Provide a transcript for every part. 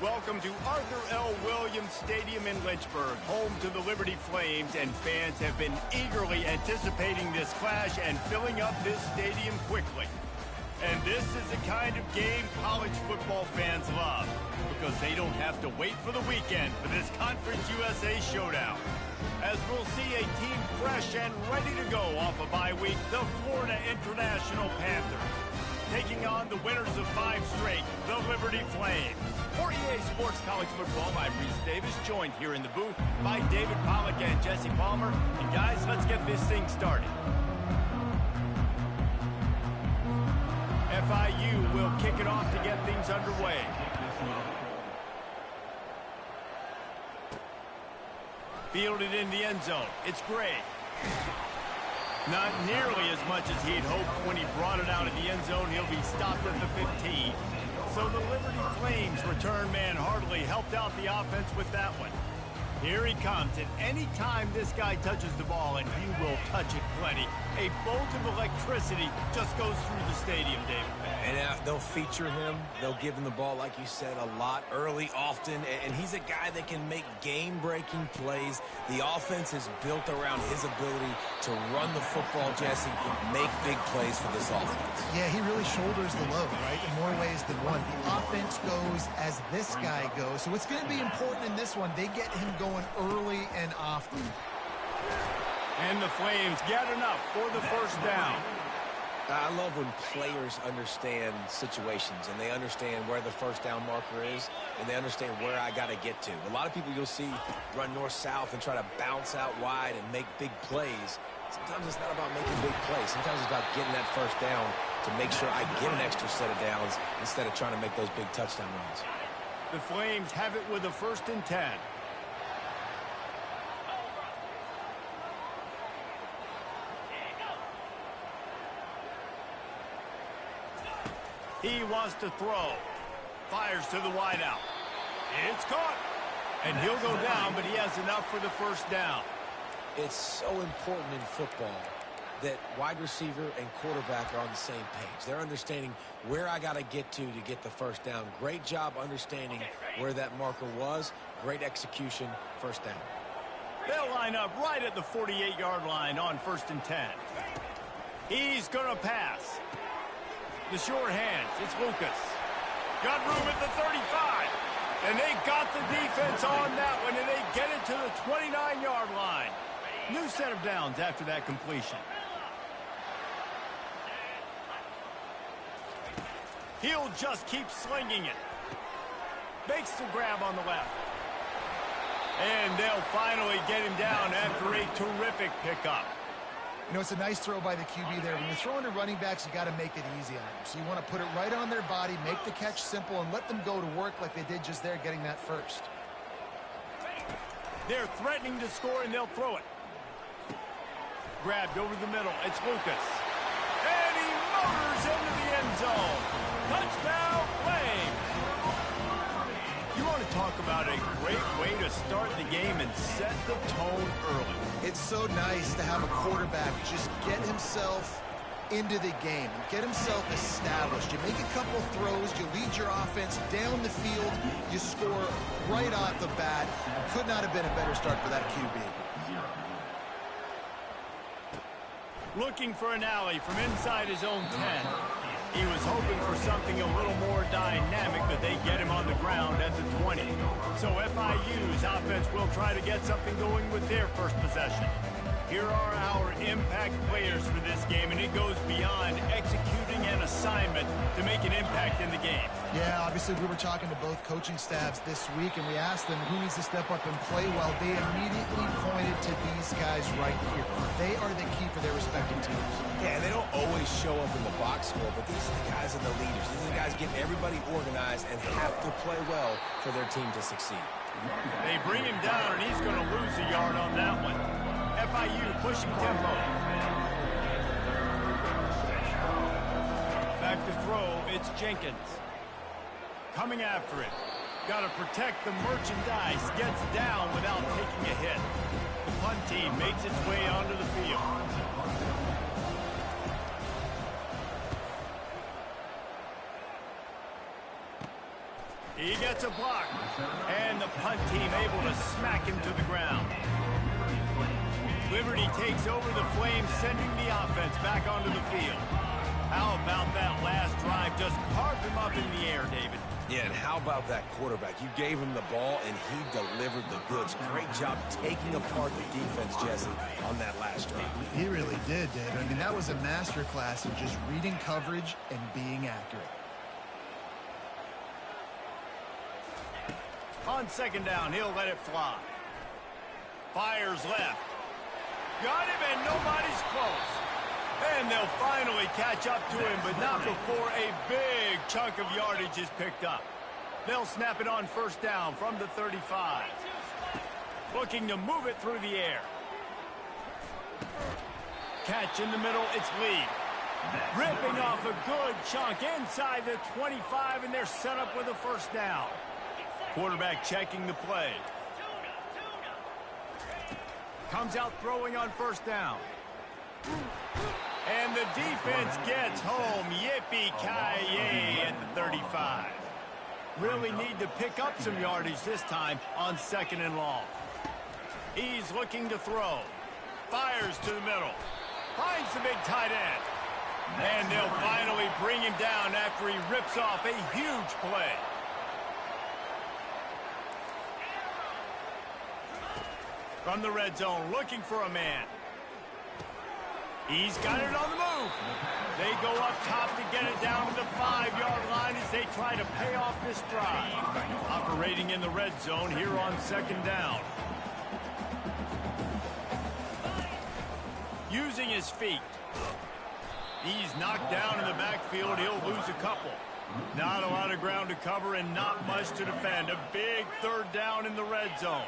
Welcome to Arthur L. Williams Stadium in Lynchburg, home to the Liberty Flames, and fans have been eagerly anticipating this clash and filling up this stadium quickly. And this is the kind of game college football fans love, because they don't have to wait for the weekend for this Conference USA showdown. As we'll see a team fresh and ready to go off a bye week, the Florida International Panthers, taking on the winners of 5 straight, the Liberty Flames. For EA Sports College Football, I'm Reese Davis, joined here in the booth by David Pollack and Jesse Palmer. And guys, let's get this thing started. FIU will kick it off to get things underway. Fielded in the end zone. It's Gray. Not nearly as much as he'd hoped when he brought it out in the end zone. He'll be stopped at the 15. So the Liberty Flames return man Hartley helped out the offense with that one. Here he comes, and any time this guy touches the ball, and he will touch it plenty, a bolt of electricity just goes through the stadium, David. And they'll feature him. They'll give him the ball, like you said, a lot, early, often. And he's a guy that can make game-breaking plays. The offense is built around his ability to run the football, Jesse, make big plays for this offense. Yeah, he really shoulders the load, right, in more ways than one. The offense goes as this guy goes. So it's going to be important in this one. They get him going early and often. And the Flames get enough for the first down. I love when players understand situations and they understand where the first down marker is and they understand where I got to get to. A lot of people you'll see run north-south and try to bounce out wide and make big plays. Sometimes it's not about making big plays. Sometimes it's about getting that first down to make sure I get an extra set of downs instead of trying to make those big touchdown runs. The Flames have it with a 1st and 10. He wants to throw. Fires to the wideout. It's caught. And he'll go down, but he has enough for the first down. It's so important in football that wide receiver and quarterback are on the same page. They're understanding where I got to get get the first down. Great job understanding where that marker was. Great execution, first down. They'll line up right at the 48-yard line on 1st and 10. He's going to pass. The short hands, it's Lucas. Got room at the 35. And they got the defense on that one, and they get it to the 29-yard line. New set of downs after that completion. He'll just keep slinging it. Makes the grab on the left. And they'll finally get him down after a terrific pickup. You know, it's a nice throw by the QB there. When you're throwing to running backs, you got to make it easy on them. So you want to put it right on their body, make the catch simple, and let them go to work like they did just there, getting that first. They're threatening to score, and they'll throw it. Grabbed over the middle. It's Lucas. And he motors into the end zone. Touchdown, Flames. You want to talk about a great way to start the game and set the tone early. It's so nice to have a quarterback just get himself into the game, get himself established. You make a couple throws, you lead your offense down the field, you score right off the bat. Could not have been a better start for that QB. Looking for an alley from inside his own 10. He was hoping for something a little more dynamic, but they get him on the ground at the 20. So FIU's offense will try to get something going with their first possession. Here are our impact players for this game, and it goes beyond executing an assignment to make an impact in the game. Yeah, obviously we were talking to both coaching staffs this week, and we asked them who needs to step up and play well. They immediately pointed to these guys right here. They are the key for their respective teams. Yeah, they don't always show up in the box score, but these are the guys and the leaders. These are the guys getting everybody organized and have to play well for their team to succeed. They bring him down, and he's going to lose a yard on that one. FIU pushing tempo. Back to throw, it's Jenkins. Coming after it. Got to protect the merchandise. Gets down without taking a hit. The punt team makes its way onto the field. He gets a block. And the punt team able to smack him to the ground. Liberty takes over the Flames, sending the offense back onto the field. How about that last drive? Just carved him up in the air, David. Yeah, and how about that quarterback? You gave him the ball, and he delivered the goods. Great job taking apart the defense, Jesse, on that last drive. He really did, David. I mean, that was a masterclass in just reading coverage and being accurate. On second down, he'll let it fly. Fires left. Got him, and nobody's close. And they'll finally catch up to him, but not before a big chunk of yardage is picked up. They'll snap it on first down from the 35. Looking to move it through the air. Catch in the middle, it's Lee. Ripping off a good chunk inside the 25, and they're set up with a first down. Quarterback checking the play. Comes out throwing on first down. And the defense gets home. Yippee-ki-yay at the 35. Really need to pick up some yardage this time on second and long. He's looking to throw. Fires to the middle. Finds the big tight end. And they'll finally bring him down after he rips off a huge play. From the red zone, looking for a man. He's got it on the move. They go up top to get it down to the 5-yard line as they try to pay off this drive. Operating in the red zone here on second down. Using his feet. He's knocked down in the backfield. He'll lose a couple. Not a lot of ground to cover and not much to defend. A big third down in the red zone.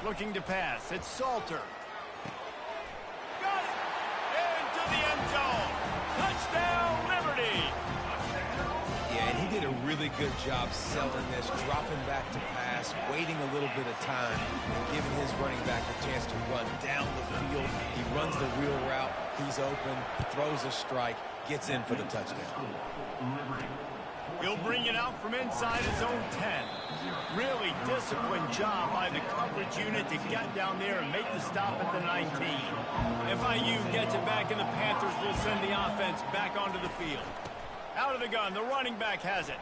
Looking to pass. It's Salter. Got it! Into the end zone. Touchdown, Liberty! Yeah, and he did a really good job selling this, dropping back to pass, waiting a little bit of time, and giving his running back a chance to run down the field. He runs the wheel route. He's open, throws a strike, gets in for the touchdown. He'll bring it out from inside his own 10. Really disciplined job by the coverage unit to get down there and make the stop at the 19. FIU gets it back, and the Panthers will send the offense back onto the field. Out of the gun, the running back has it.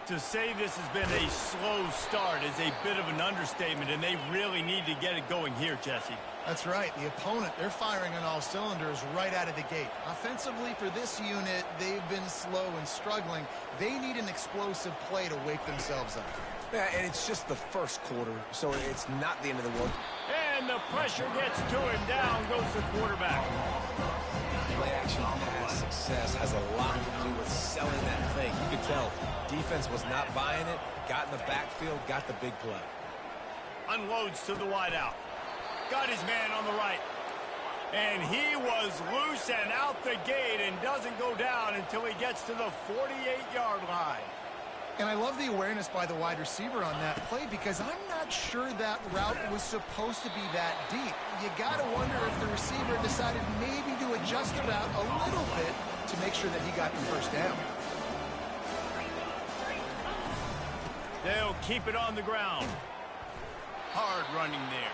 To say this has been a slow start is a bit of an understatement, and they really need to get it going here, Jesse. That's right. The opponent, they're firing on all cylinders right out of the gate. Offensively, for this unit, they've been slow and struggling. They need an explosive play to wake themselves up. Yeah, and it's just the first quarter, so it's not the end of the world. And the pressure gets to him. Down goes the quarterback. Play-action pass success has a lot to do with selling that fake. You could tell defense was not buying it, got in the backfield, got the big play. Unloads to the wideout. Got his man on the right. And he was loose and out the gate and doesn't go down until he gets to the 48-yard line. And I love the awareness by the wide receiver on that play because I'm not sure that route was supposed to be that deep. You got to wonder if the receiver decided maybe to adjust the route a little bit to make sure that he got the first down. They'll keep it on the ground. Hard running there.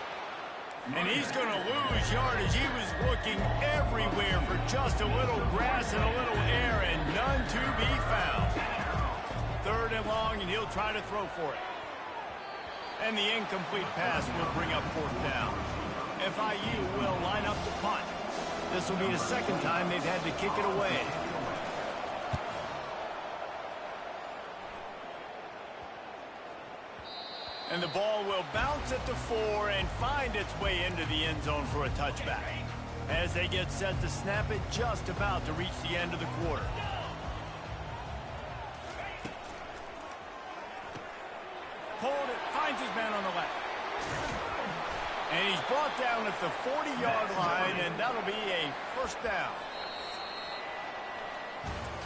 And he's going to lose yardage. He was looking everywhere for just a little grass and a little air, and none to be found. Third and long, and he'll try to throw for it. And the incomplete pass will bring up fourth down. FIU will line up the punt. This will be the second time they've had to kick it away. And the ball will bounce at the 4 and find its way into the end zone for a touchback. As they get set to snap it, just about to reach the end of the quarter. Hold it, finds his man on the left. And he's brought down at the 40-yard line, and that'll be a first down.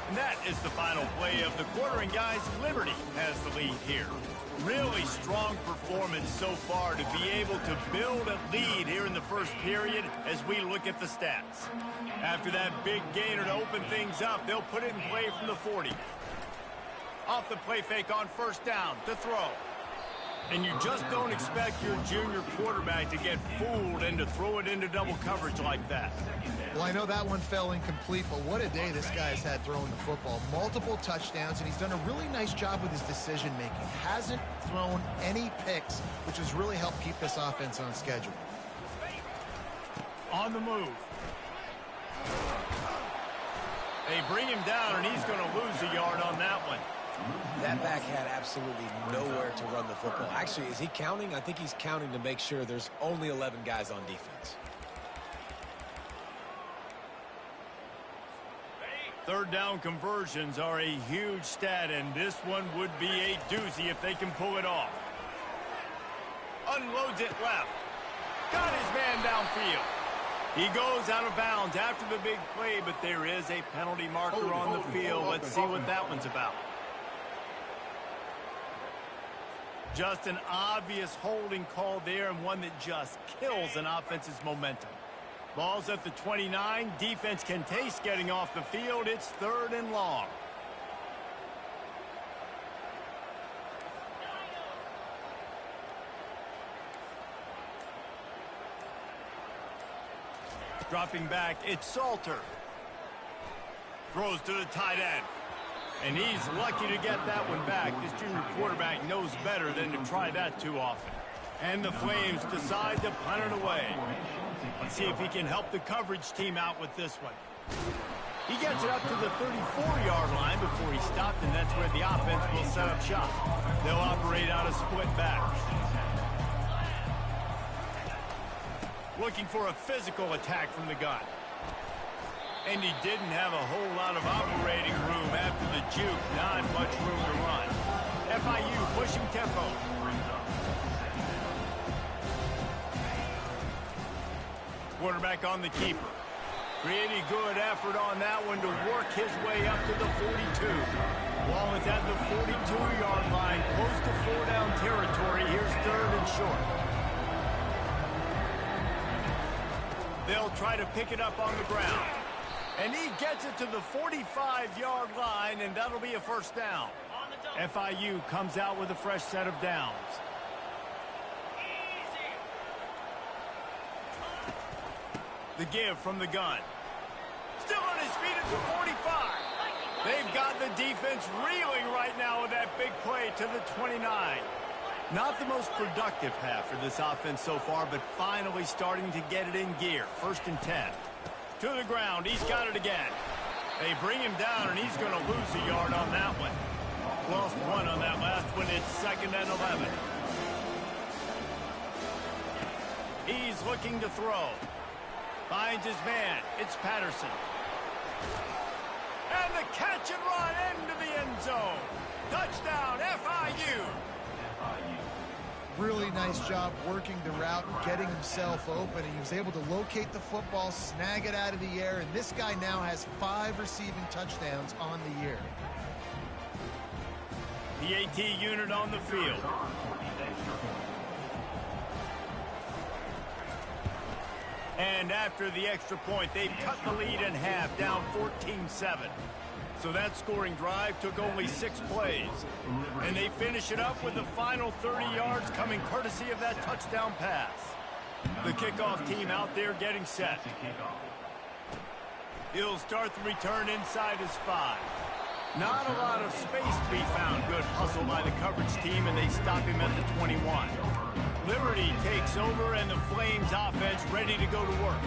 And that is the final play of the quarter, and guys, Liberty has the lead here. Really strong performance so far to be able to build a lead here in the first period as we look at the stats. After that big gainer to open things up, they'll put it in play from the 40. Off the play fake on first down to throw. And you just don't expect your junior quarterback to get fooled and to throw it into double coverage like that. Well, I know that one fell incomplete, but what a day this guy's had throwing the football. Multiple touchdowns, and he's done a really nice job with his decision-making. Hasn't thrown any picks, which has really helped keep this offense on schedule. On the move. They bring him down, and he's going to lose a yard on that one. That back had absolutely nowhere to run the football. Actually, is he counting? I think he's counting to make sure there's only 11 guys on defense. Third down conversions are a huge stat, and this one would be a doozy if they can pull it off. Unloads it left. Got his man downfield. He goes out of bounds after the big play, but there is a penalty marker on the field. Let's see what that one's about. Just an obvious holding call there, and one that just kills an offense's momentum. Ball's at the 29. Defense can taste getting off the field. It's 3rd and long. Dropping back, it's Salter. Throws to the tight end. And he's lucky to get that one back. This junior quarterback knows better than to try that too often. And the Flames decide to punt it away. Let's see if he can help the coverage team out with this one. He gets it up to the 34-yard line before he stopped, and that's where the offense will set up shop. They'll operate out a split back. Looking for a physical attack from the gun. And he didn't have a whole lot of operating room after the juke. Not much room to run. FIU pushing tempo. Quarterback on the keeper. Pretty good effort on that one to work his way up to the 42. Ball is at the 42-yard line, close to 4-down territory. Here's 3rd and short. They'll try to pick it up on the ground. And he gets it to the 45-yard line, and that'll be a first down. FIU comes out with a fresh set of downs. The give from the gun. Still on his feet at the 45. They've got the defense reeling right now with that big play to the 29. Not the most productive half for this offense so far, but finally starting to get it in gear. 1st and 10. To the ground. He's got it again. They bring him down, and he's going to lose a yard on that one. Lost one on that last one. It's 2nd and 11. He's looking to throw. Finds his man. It's Patterson. And the catch and run into the end zone. Touchdown, FIU. Really nice job working the route, getting himself open, and he was able to locate the football, snag it out of the air, and this guy now has 5 receiving touchdowns on the year. The AT unit on the field. And after the extra point, they've cut the lead in half, down 14-7. So that scoring drive took only 6 plays. And they finish it up with the final 30 yards coming courtesy of that touchdown pass. The kickoff team out there getting set. He'll start the return inside his 5. Not a lot of space to be found. Good hustle by the coverage team, and they stop him at the 21. Liberty takes over, and the Flames offense ready to go to work.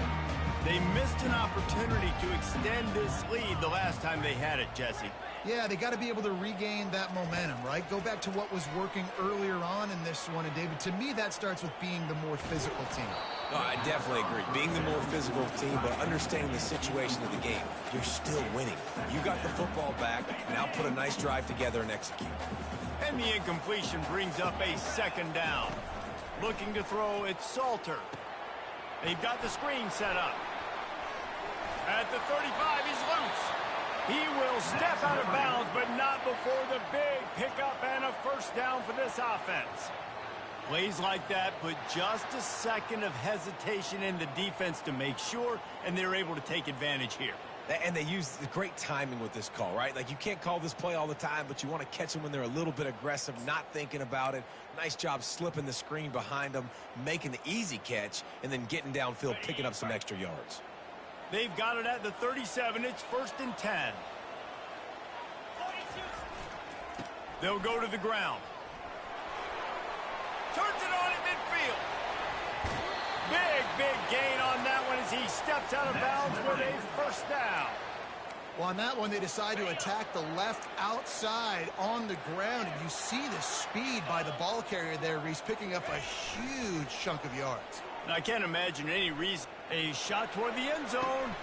They missed an opportunity to extend this lead the last time they had it, Jesse. Yeah, they got to be able to regain that momentum, right? Go back to what was working earlier on in this one. And, David, to me, that starts with being the more physical team. No, I definitely agree. Being the more physical team, but understanding the situation of the game. You're still winning. You got the football back. Now put a nice drive together and execute. And the incompletion brings up a 2nd down. Looking to throw, it's Salter. They've got the screen set up. At the 35, he's loose. He will step out of bounds, but not before the big pickup and a first down for this offense. Plays like that put just a second of hesitation in the defense to make sure, and they're able to take advantage here. And they use the great timing with this call, right? Like, you can't call this play all the time, but you want to catch them when they're a little bit aggressive, not thinking about it. Nice job slipping the screen behind them, making the easy catch, and then getting downfield, picking up some extra yards. They've got it at the 37. It's 1st and 10. They'll go to the ground. Turns it on at midfield. Big gain on that one as he steps out of bounds with a 1st down. Well, on that one, they decide to attack the left outside on the ground, and you see the speed by the ball carrier there, Reese, picking up a huge chunk of yards. And I can't imagine any reason. A shot toward the end zone,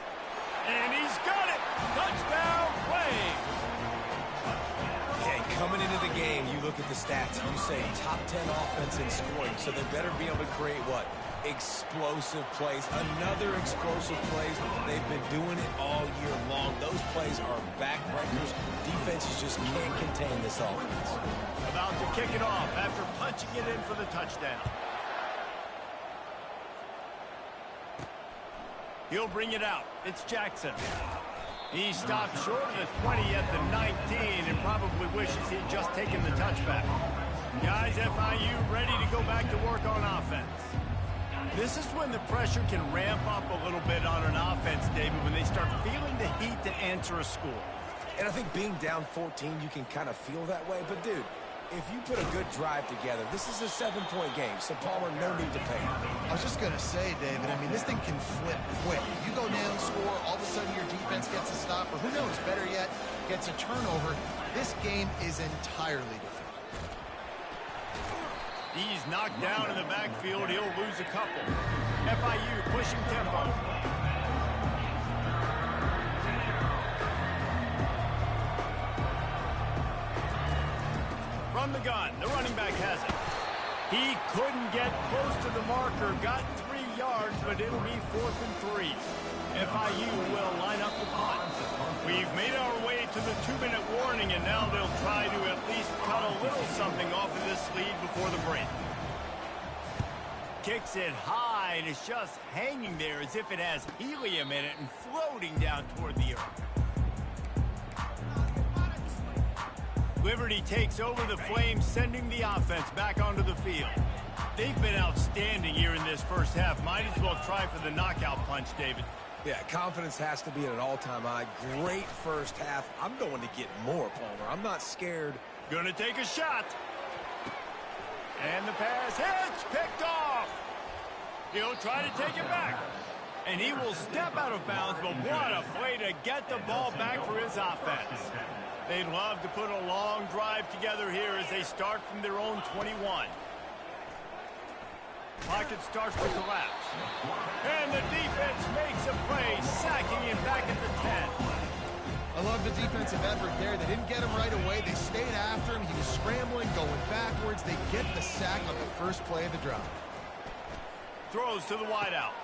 and he's got it. Touchdown, Flames. Okay, coming into the game, you look at the stats, you say top 10 offense in scoring, so they better be able to create what? Explosive plays. Another explosive plays. They've been doing it all year long. Those plays are backbreakers. Defenses just can't contain this offense. About to kick it off after punching it in for the touchdown. He'll bring it out. It's Jackson. He stopped short of the 20 at the 19 and probably wishes he'd just taken the touchback. Guys, FIU ready to go back to work on offense. This is when the pressure can ramp up a little bit on an offense, David, when they start feeling the heat to answer a score. And I think being down 14, you can kind of feel that way. But, dude, if you put a good drive together, this is a 7-point game, so Palmer, no need to pay. I was just going to say, David, I mean, this thing can flip quick. You go down, score, all of a sudden your defense gets a stop, or who knows, better yet, gets a turnover. This game is entirely different. He's knocked down in the backfield. He'll lose a couple. FIU pushing tempo. From the gun, the running back has it. He couldn't get close to the marker. Got 3 yards, but it'll be 4th and 3. FIU will line up the punt. We've made our way to the 2-minute warning, and now they'll try to at least cut a little something off of this lead before the break. Kicks it high, and it's just hanging there as if it has helium in it and floating down toward the earth. Liberty takes over the Flames, sending the offense back onto the field. They've been outstanding here in this first half. Might as well try for the knockout punch, David. Yeah, confidence has to be at an all-time high. Great first half. I'm going to get more, Palmer. I'm not scared. Gonna take a shot. And the pass hits, picked off. He'll try to take it back. And he will step out of bounds, but what a play to get the ball back for his offense. They'd love to put a long drive together here as they start from their own 21. Pocket starts to collapse. And the defense makes a play, sacking him back at the 10. I love the defensive effort there. They didn't get him right away. They stayed after him. He was scrambling, going backwards. They get the sack on the first play of the drive. Throws to the wideout.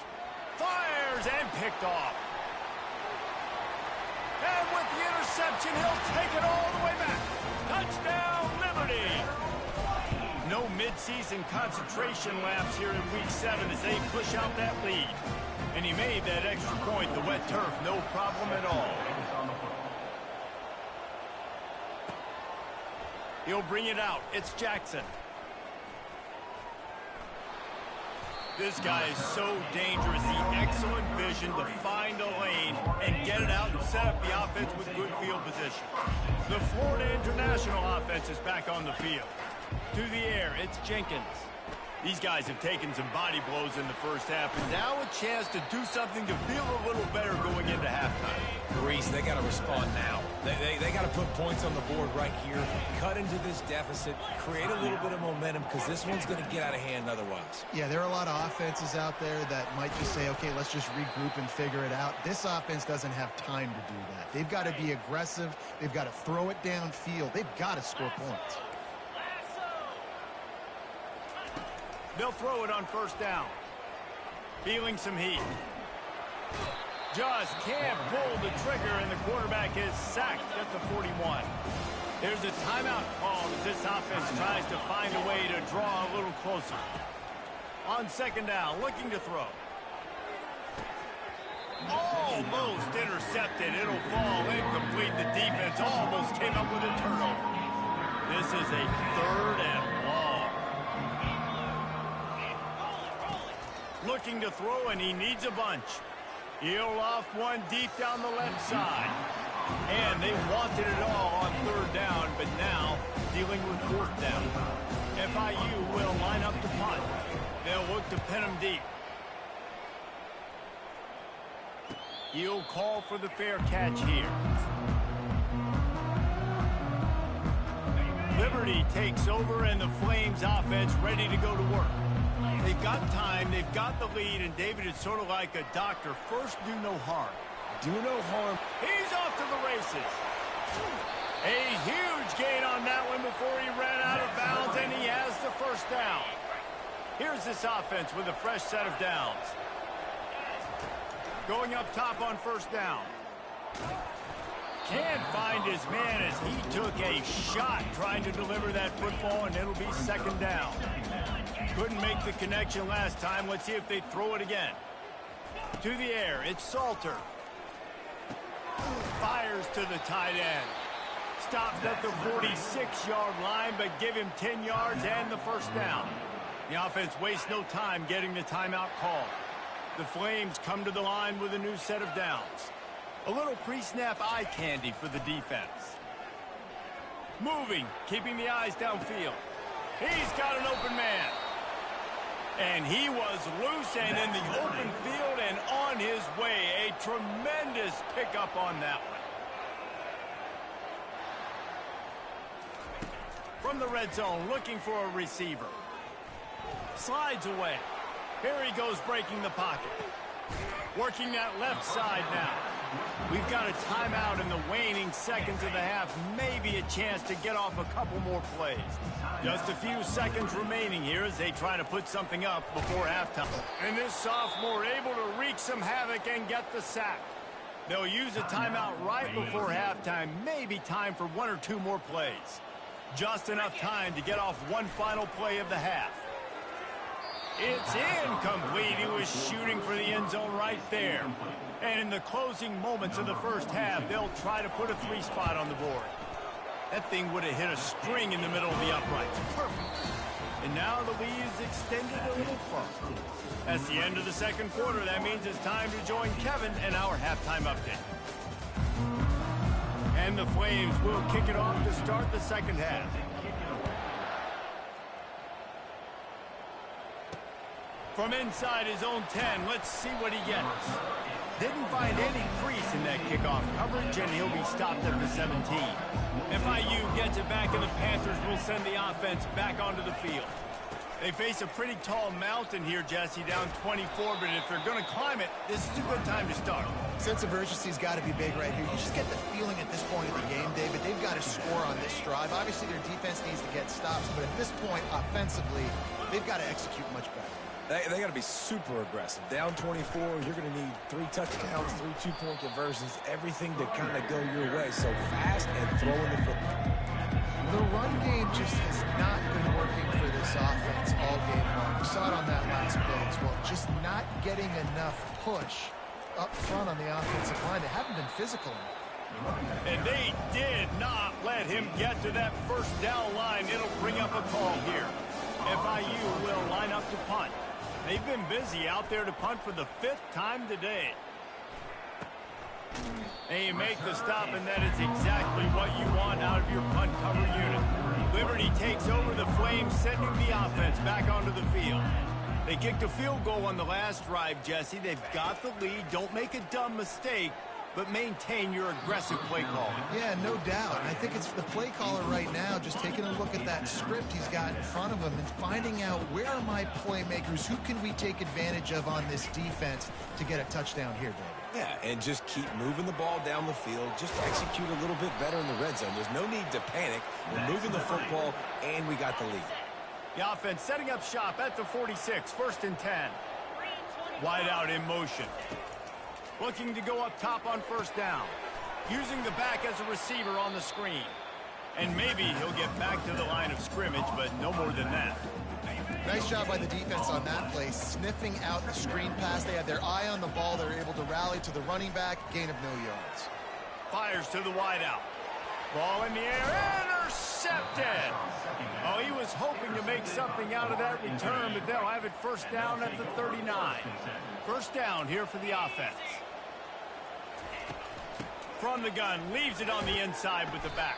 Fires and picked off. And with the interception, he'll take it all the way back. Touchdown, Liberty! No midseason concentration laps here in Week 7 as they push out that lead. And he made that extra point, the wet turf, no problem at all. He'll bring it out. It's Jackson. This guy is so dangerous. The excellent vision to find a lane and get it out and set up the offense with good field position. The Florida International offense is back on the field. To the air, it's Jenkins. These guys have taken some body blows in the first half, and now a chance to do something to feel a little better going into halftime. Reese, they got to respond now. They got to put points on the board right here, cut into this deficit, create a little bit of momentum, because this one's going to get out of hand otherwise. Yeah, there are a lot of offenses out there that might just say, okay, let's just regroup and figure it out. This offense doesn't have time to do that. They've got to be aggressive. They've got to throw it downfield. They've got to score points. They'll throw it on first down. Feeling some heat. Just can't pull the trigger, and the quarterback is sacked at the 41. There's a timeout called as this offense tries to find a way to draw a little closer. On second down, looking to throw. Almost intercepted. It'll fall incomplete. The defense almost came up with a turnover. This is a 3rd and long. Looking to throw, and he needs a bunch. He'll off one deep down the left side. And they wanted it all on 3rd down, but now dealing with 4th down. FIU will line up to punt. They'll look to pin him deep. He'll call for the fair catch here. Liberty takes over, and the Flames offense ready to go to work. They've got time, they've got the lead, and David is sort of like a doctor. First, do no harm. Do no harm. He's off to the races. A huge gain on that one before he ran out of bounds, and he has the 1st down. Here's this offense with a fresh set of downs. Going up top on 1st down. Can't find his man as he took a shot trying to deliver that football, and it'll be 2nd down. Couldn't make the connection last time. Let's see if they throw it again. To the air, it's Salter. Fires to the tight end. Stopped at the 46-yard line, but give him 10 yards and the 1st down. The offense wastes no time getting the timeout called. The Flames come to the line with a new set of downs. A little pre-snap eye candy for the defense. Moving, keeping the eyes downfield. He's got an open man. And he was loose and in the open field and on his way. A tremendous pickup on that one. From the red zone, looking for a receiver. Slides away. Here he goes, breaking the pocket. Working that left side now. We've got a timeout in the waning seconds of the half. Maybe a chance to get off a couple more plays. Just a few seconds remaining here as they try to put something up before halftime. And this sophomore able to wreak some havoc and get the sack. They'll use a timeout right before halftime. Maybe time for 1 or 2 more plays. Just enough time to get off one final play of the half. It's incomplete. He was shooting for the end zone right there. And in the closing moments of the 1st half, they'll try to put a 3 spot on the board. That thing would have hit a string in the middle of the uprights. Perfect. And now the lead is extended a little further. That's the end of the 2nd quarter. That means it's time to join Kevin and our halftime update. And the Flames will kick it off to start the 2nd half. From inside his own 10, let's see what he gets. Didn't find any crease in that kickoff coverage, and he'll be stopped at the 17. FIU gets it back, and the Panthers will send the offense back onto the field. They face a pretty tall mountain here, Jesse, down 24, but if they're going to climb it, this is a good time to start. Sense of urgency's got to be big right here. You just get the feeling at this point of the game, David, they've got to score on this drive. Obviously, their defense needs to get stops, but at this point, offensively, they've got to execute much better. They got to be super aggressive. Down 24, you're going to need 3 touchdowns, 3 two-point conversions, everything to kind of go your way. So fast and throwing the football. The run game just has not been working for this offense all game long. We saw it on that last play as well. Just not getting enough push up front on the offensive line. They haven't been physical enough. And they did not let him get to that 1st down line. It'll bring up a call here. FIU will line up to punt. They've been busy out there to punt for the 5th time today. And you make the stop, and that is exactly what you want out of your punt cover unit. Liberty takes over the Flames, sending the offense back onto the field. They kicked a field goal on the last drive, Jesse. They've got the lead. Don't make a dumb mistake, but maintain your aggressive play calling. Yeah, no doubt. I think it's the play caller right now just taking a look at that script he's got in front of him and finding out where are my playmakers, who can we take advantage of on this defense to get a touchdown here, David. Yeah, and just keep moving the ball down the field. Just execute a little bit better in the red zone. There's no need to panic. We're moving the football, and we got the lead. The offense setting up shop at the 46, 1st and 10. Wide out in motion. Looking to go up top on 1st down. Using the back as a receiver on the screen. And maybe he'll get back to the line of scrimmage, but no more than that. Nice job by the defense on that play, sniffing out the screen pass. They had their eye on the ball. They were able to rally to the running back, gain of no yards. Fires to the wideout. Ball in the air, intercepted. Oh, he was hoping to make something out of that return, but they'll have it first down at the 39. First down here for the offense. From the gun, leaves it on the inside with the back.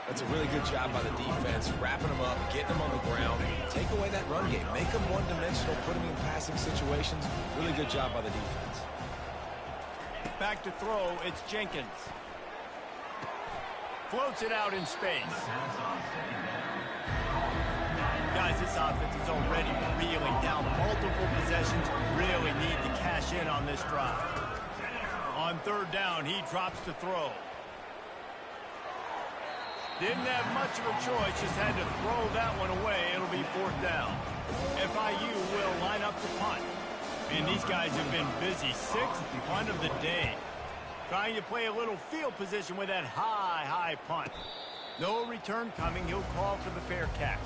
That's a really good job by the defense, wrapping them up, getting them on the ground. Take away that run game. Make them one-dimensional, put them in passing situations. Really good job by the defense. Back to throw, it's Jenkins. Floats it out in space. Guys, this offense is already reeling down multiple possessions. Really need to cash in on this drive. On third down, he drops to throw. Didn't have much of a choice, just had to throw that one away. It'll be fourth down. FIU will line up to punt. And these guys have been busy. Sixth punt of the day. Trying to play a little field position with that high punt. No return coming. He'll call for the fair catch.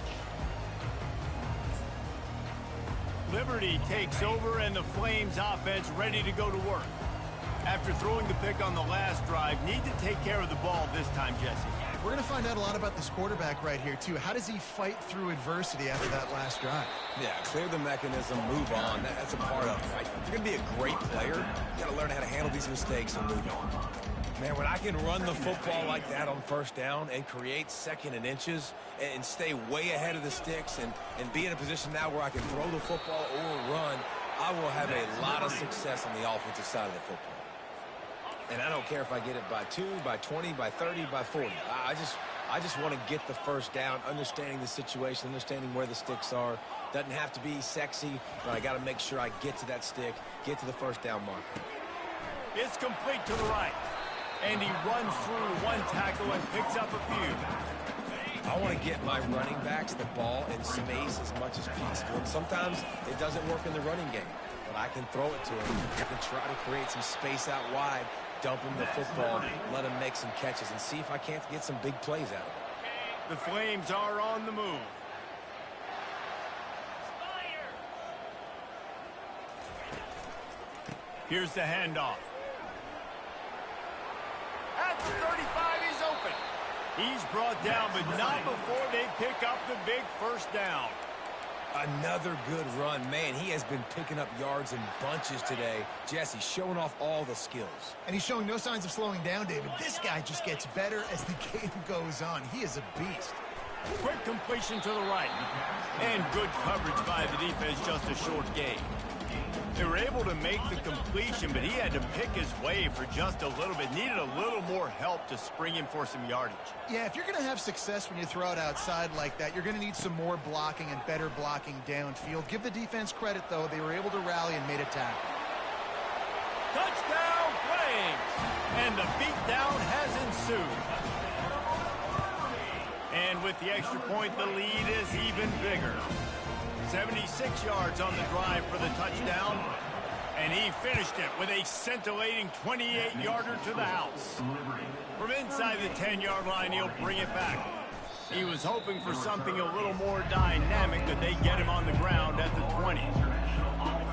Liberty takes over, and the Flames offense ready to go to work. After throwing the pick on the last drive, need to take care of the ball this time, Jesse. We're going to find out a lot about this quarterback right here, too. How does he fight through adversity after that last drive? Yeah, clear the mechanism, move on. That's a part of it, right? If you're going to be a great player, you got to learn how to handle these mistakes and move on. Man, when I can run the football like that on first down and create second and inches and stay way ahead of the sticks and be in a position now where I can throw the football or run, I will have a lot of success on the offensive side of the football. And I don't care if I get it by 2, by 20, by 30, by 40. I just want to get the first down, understanding the situation, understanding where the sticks are. Doesn't have to be sexy, but I got to make sure I get to that stick, get to the first down marker. It's complete to the right. And he runs through one tackle and picks up a few. I want to get my running backs the ball in space as much as possible. And sometimes it doesn't work in the running game, but I can throw it to him. I can try to create some space out wide, dump him the football, let him make some catches, and see if I can't get some big plays out of it. The Flames are on the move. Here's the handoff. At the 35, he's open. He's brought down, but not before they pick up the big first down. Another good run. Man, he has been picking up yards in bunches today. Jesse showing off all the skills. And he's showing no signs of slowing down, David. This guy just gets better as the game goes on. He is a beast. Quick completion to the right. And good coverage by the defense, just a short gain. They were able to make the completion, but he had to pick his way for just a little bit. Needed a little more help to spring him for some yardage. Yeah, if you're going to have success when you throw it outside like that, you're going to need some more blocking and better blocking downfield. Give the defense credit, though. They were able to rally and made a tackle. Touchdown, Flames! And the beatdown has ensued. And with the extra point, the lead is even bigger. 76 yards on the drive for the touchdown, and he finished it with a scintillating 28-yarder to the house. From inside the 10-yard line, he'll bring it back. He was hoping for something a little more dynamic, but they get him on the ground at the 20.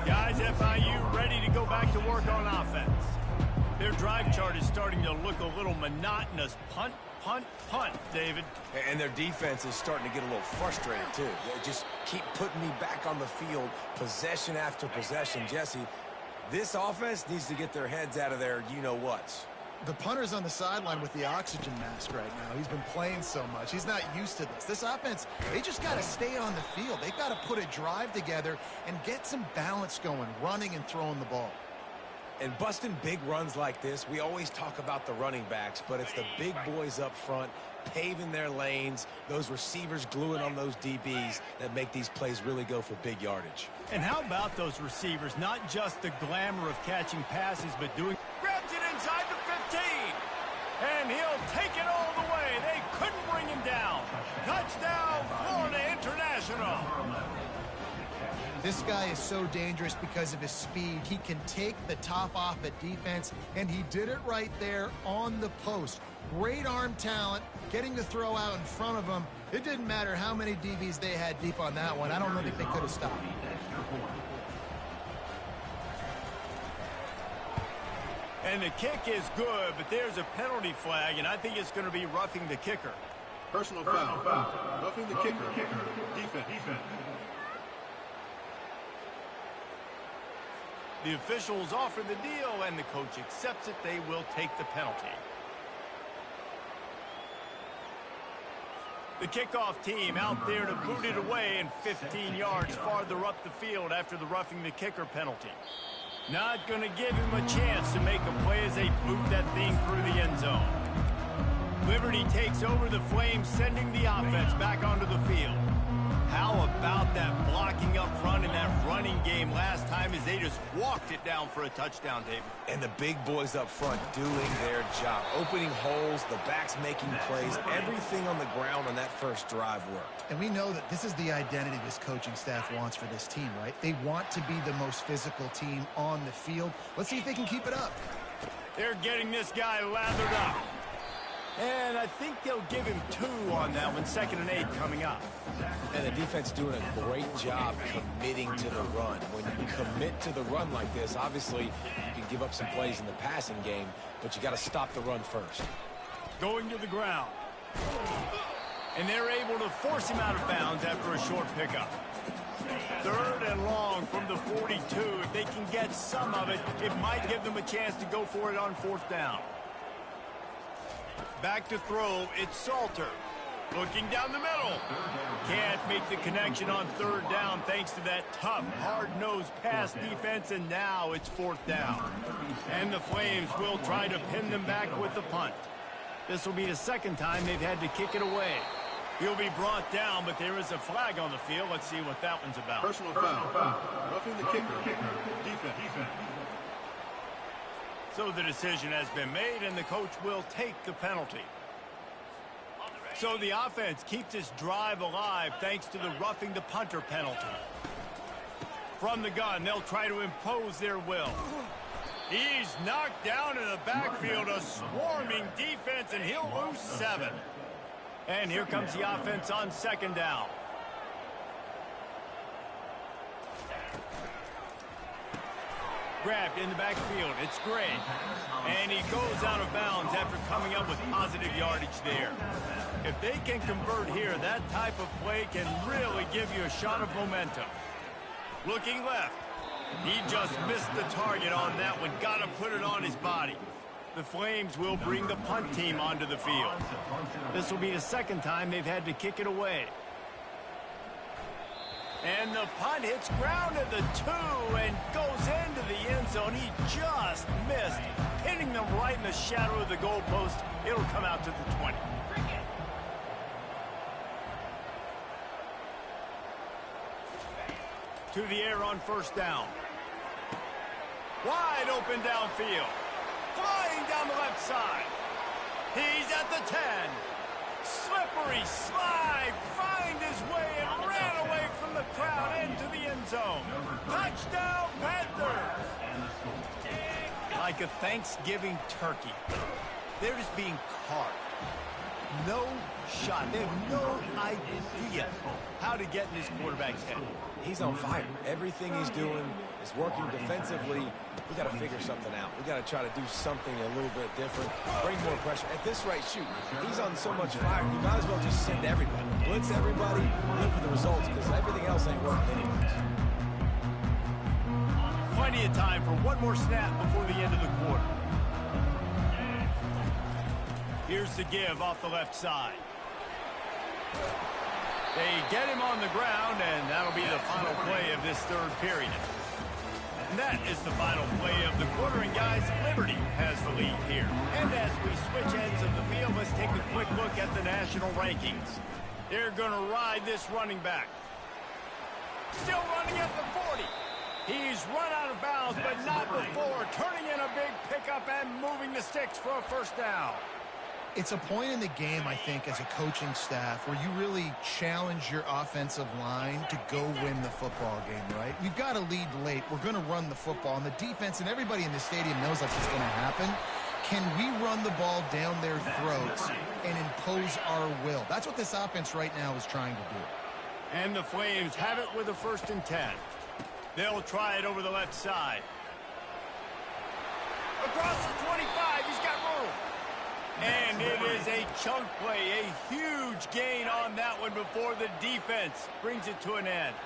Guys, FIU ready to go back to work on offense. Their drive chart is starting to look a little monotonous. Punt, punt, punt, David. And their defense is starting to get a little frustrated, too. They just keep putting me back on the field, possession after possession. Jesse, this offense needs to get their heads out of their you-know-whats. The punter's on the sideline with the oxygen mask right now. He's been playing so much. He's not used to this. This offense, they just got to stay on the field. They've got to put a drive together and get some balance going, running and throwing the ball. And busting big runs like this, we always talk about the running backs, but it's the big boys up front, paving their lanes, those receivers gluing on those DBs that make these plays really go for big yardage. And how about those receivers? Not just the glamour of catching passes, but doing... Grabs it inside the 15. And he'll take it all the way. They couldn't bring him down. Touchdown, Florida International. This guy is so dangerous because of his speed. He can take the top off at defense, and he did it right there on the post. Great arm talent, getting the throw out in front of him. It didn't matter how many DBs they had deep on that one. I don't think they could have stopped. And the kick is good, but there's a penalty flag, and I think it's going to be roughing the kicker. Personal foul. Roughing the kicker. Defense. The officials offer the deal, and the coach accepts it. They will take the penalty. The kickoff team out there to boot it away and 15 yards farther up the field after the roughing the kicker penalty. Not going to give him a chance to make a play as they boot that thing through the end zone. Liberty takes over the Flames, sending the offense back onto the field. How about that blocking up front in that running game last time as they just walked it down for a touchdown, David? And the big boys up front doing their job. Opening holes, the backs making plays. Everything on the ground on that first drive worked. And we know that this is the identity this coaching staff wants for this team, right? They want to be the most physical team on the field. Let's see if they can keep it up. They're getting this guy lathered up. And I think they'll give him 2 on that one. 2nd and 8 coming up. And the defense doing a great job committing to the run. When you commit to the run like this, obviously you can give up some plays in the passing game, but you got to stop the run first. Going to the ground. And they're able to force him out of bounds after a short pickup. 3rd and long from the 42. If they can get some of it, it might give them a chance to go for it on 4th down. Back to throw, it's Salter. Looking down the middle. Can't make the connection on 3rd down thanks to that tough, hard-nosed pass defense, and now it's 4th down. And the Flames will try to pin them back with the punt. This will be the 2nd time they've had to kick it away. He'll be brought down, but there is a flag on the field. Let's see what that one's about. Personal foul. Roughing the kicker. Defense. So the decision has been made, and the coach will take the penalty. So the offense keeps this drive alive thanks to the roughing the punter penalty. From the gun, they'll try to impose their will. He's knocked down in the backfield, a swarming defense, and he'll lose 7. And here comes the offense on 2nd down. Grabbed in the backfield. It's Gray. And he goes out of bounds after coming up with positive yardage there. If they can convert here, that type of play can really give you a shot of momentum. Looking left. He just missed the target on that one. Got to put it on his body. The Flames will bring the punt team onto the field. This will be the 2nd time they've had to kick it away. And the punt hits ground at the 2 and goes into the end zone. He just missed, hitting them right in the shadow of the goalpost. It'll come out to the 20. To the air on 1st down. Wide open downfield. Flying down the left side. He's at the 10. Slippery slide. Find his way and ran away from the crowd into the end zone. Touchdown, Panthers. Like a Thanksgiving turkey. They're just being carved. No shot. They have no idea how to get in this quarterback's head. He's on fire. Everything he's doing is working defensively. We got to figure something out. We got to try to do something a little bit different. Bring more pressure. At this rate, shoot. He's on so much fire. You might as well just send everybody. Blitz everybody. Look for the results because everything else ain't working anyways. Plenty of time for one more snap before the end of the quarter. Here's the give off the left side. They get him on the ground, and that'll be the final play of this 3rd period. And that is the final play of the quarter, and guys, Liberty has the lead here. And as we switch ends of the field, let's take a quick look at the national rankings. They're going to ride this running back. Still running at the 40. He's run out of bounds, but not before. Turning in a big pickup and moving the sticks for a 1st down. It's a point in the game, I think, as a coaching staff where you really challenge your offensive line to go win the football game, right? We've got to lead late. We're going to run the football. And the defense and everybody in the stadium knows that's what's going to happen. Can we run the ball down their throats and impose our will? That's what this offense right now is trying to do. And the Flames have it with a 1st and 10. They'll try it over the left side. Across the 25, he's got room. And it is a chunk play, a huge gain on that one before the defense brings it to an end.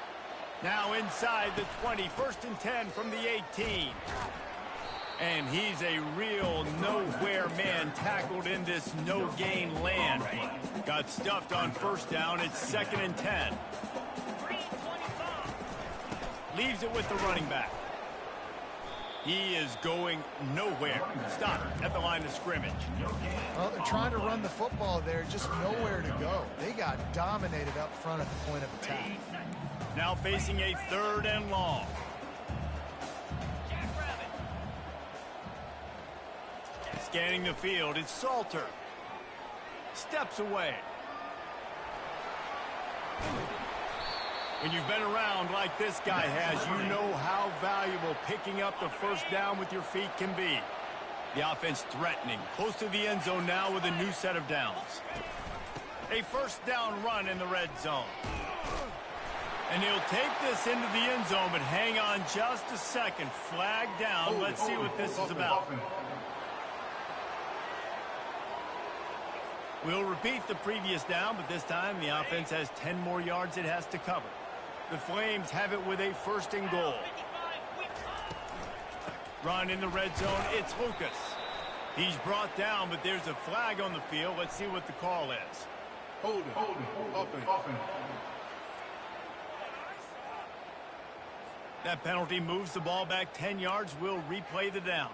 Now inside the 20, 1st and 10 from the 18. And he's a real nowhere man tackled in this no-gain land. Got stuffed on 1st down. It's 2nd and 10. Leaves it with the running back. He is going nowhere. Stop at the line of scrimmage. Well, they're trying to run the football there, just nowhere to go. They got dominated up front at the point of attack. Now facing a 3rd and long. Scanning the field, it's Salter. Steps away. When you've been around like this guy has, you know how valuable picking up the 1st down with your feet can be. The offense threatening, close to the end zone now with a new set of downs. A 1st down run in the red zone. And he'll take this into the end zone, but hang on just a second. Flag down. Let's see what this is about. We'll repeat the previous down, but this time the offense has 10 more yards it has to cover. The Flames have it with a 1st and goal. Run in the red zone, it's Lucas. He's brought down, but there's a flag on the field. Let's see what the call is. Hold it. Offense. That penalty moves the ball back 10 yards. We'll replay the down.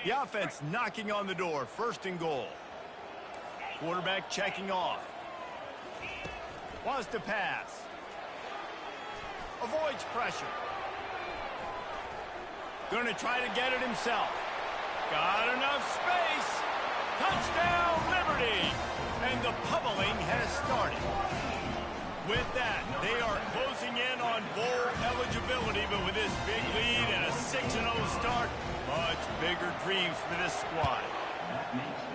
The offense knocking on the door, 1st and goal. Quarterback checking off. Wants to pass. Avoids pressure. Going to try to get it himself. Got enough space. Touchdown, Liberty. And the pummeling has started. With that, they are closing in on bowl eligibility, but with this big lead and a 6-0 start, much bigger dreams for this squad.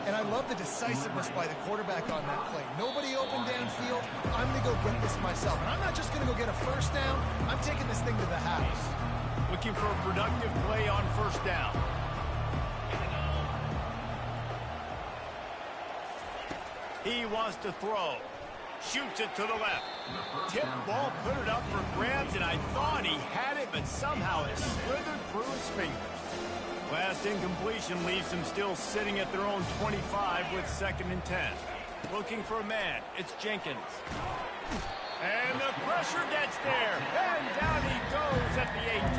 And I love the decisiveness by the quarterback on that play. Nobody open downfield. I'm going to go get this myself. And I'm not just going to go get a 1st down. I'm taking this thing to the house. Looking for a productive play on 1st down. He wants to throw. Shoots it to the left. Tip ball, put it up for grabs, and I thought he had it, but somehow it slithered through his fingers. Last incompletion leaves them still sitting at their own 25 with 2nd and 10. Looking for a man. It's Jenkins. And the pressure gets there. And down he goes at the 18.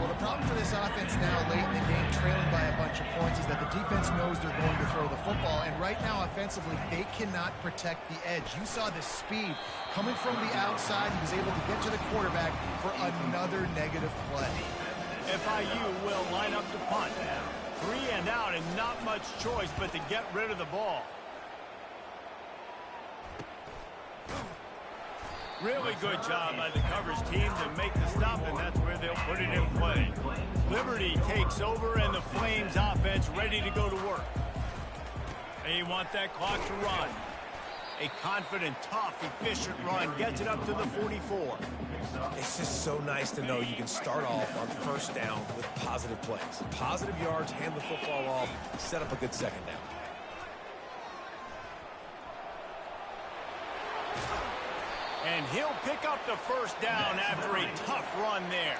Well, the problem for this offense now late in the game, trailing by a bunch of points, is that the defense knows they're going to throw the football. And right now, offensively, they cannot protect the edge. You saw the speed coming from the outside. He was able to get to the quarterback for another negative play. FIU will line up to punt. 3 and out and not much choice but to get rid of the ball. Really good job by the coverage team to make the stop, and that's where they'll put it in play. Liberty takes over, and the Flames offense ready to go to work. They want that clock to run. A confident, tough, efficient run gets it up to the 44. It's just so nice to know you can start off on 1st down with positive plays. Positive yards, hand the football off, set up a good 2nd down. And he'll pick up the 1st down after a tough run there.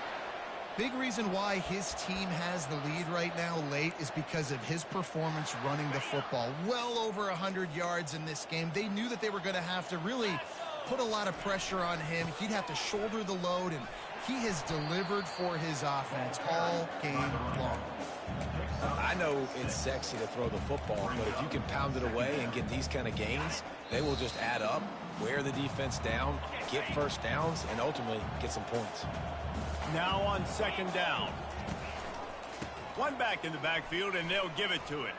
Big reason why his team has the lead right now late is because of his performance running the football. Well over 100 yards in this game. They knew that they were going to have to really put a lot of pressure on him. He'd have to shoulder the load, and he has delivered for his offense all game long. I know it's sexy to throw the football, but if you can pound it away and get these kind of gains, they will just add up, wear the defense down, get 1st downs, and ultimately get some points. Now on 2nd down. One back in the backfield, and they'll give it to him.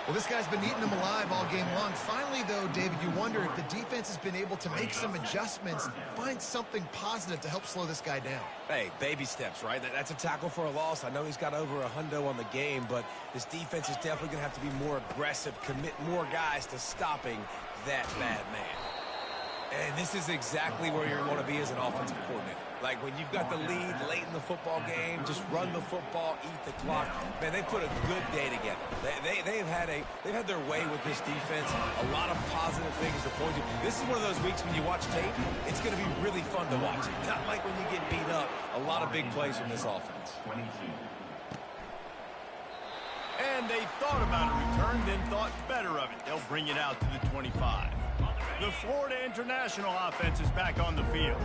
Well, this guy's been eating them alive all game long. Finally, though, David, you wonder if the defense has been able to make some adjustments, find something positive to help slow this guy down. Hey, baby steps, right? That's a tackle for a loss. I know he's got over $100 on the game, but this defense is definitely going to have to be more aggressive, commit more guys to stopping that bad man. And this is exactly where you want to be as an offensive coordinator. Like when you've got the lead late in the football game, just run the football, eat the clock. Man, they put a good day together. They've had their way with this defense. A lot of positive things to point to. This is one of those weeks when you watch tape, it's going to be really fun to watch it. Not like when you get beat up. A lot of big plays from this offense. And they thought about a return, then thought better of it. They'll bring it out to the 25. The Florida International offense is back on the field.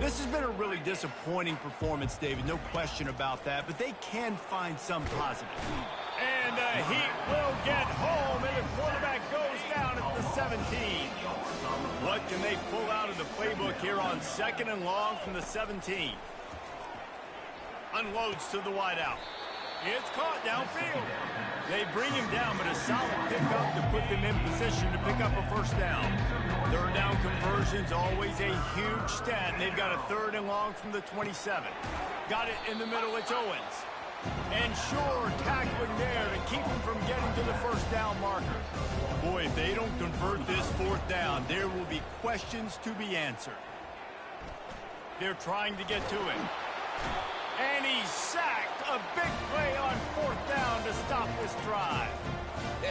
This has been a really disappointing performance, David, no question about that, but they can find some positive. And the Heat will get home, and the quarterback goes down at the 17. What can they pull out of the playbook here on 2nd and long from the 17? Unloads to the wideout. It's caught downfield. They bring him down, but a solid pickup to put them in position to pick up a first down. 3rd down conversion's always a huge stat, and they've got a 3rd and long from the 27. Got it in the middle, it's Owens. And sure, tackling there to keep him from getting to the first down marker. Boy, if they don't convert this 4th down, there will be questions to be answered. They're trying to get to him. And he's sacked. A big play on 4th down to stop this drive.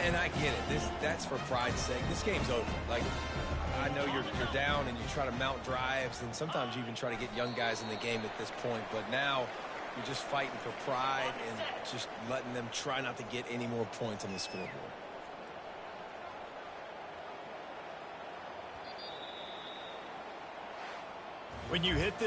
And I get it. That's for pride's sake. This game's over. Like, I know you're down and you try to mount drives, and sometimes you even try to get young guys in the game at this point. But now you're just fighting for pride and just letting them try not to get any more points on the scoreboard. When you hit this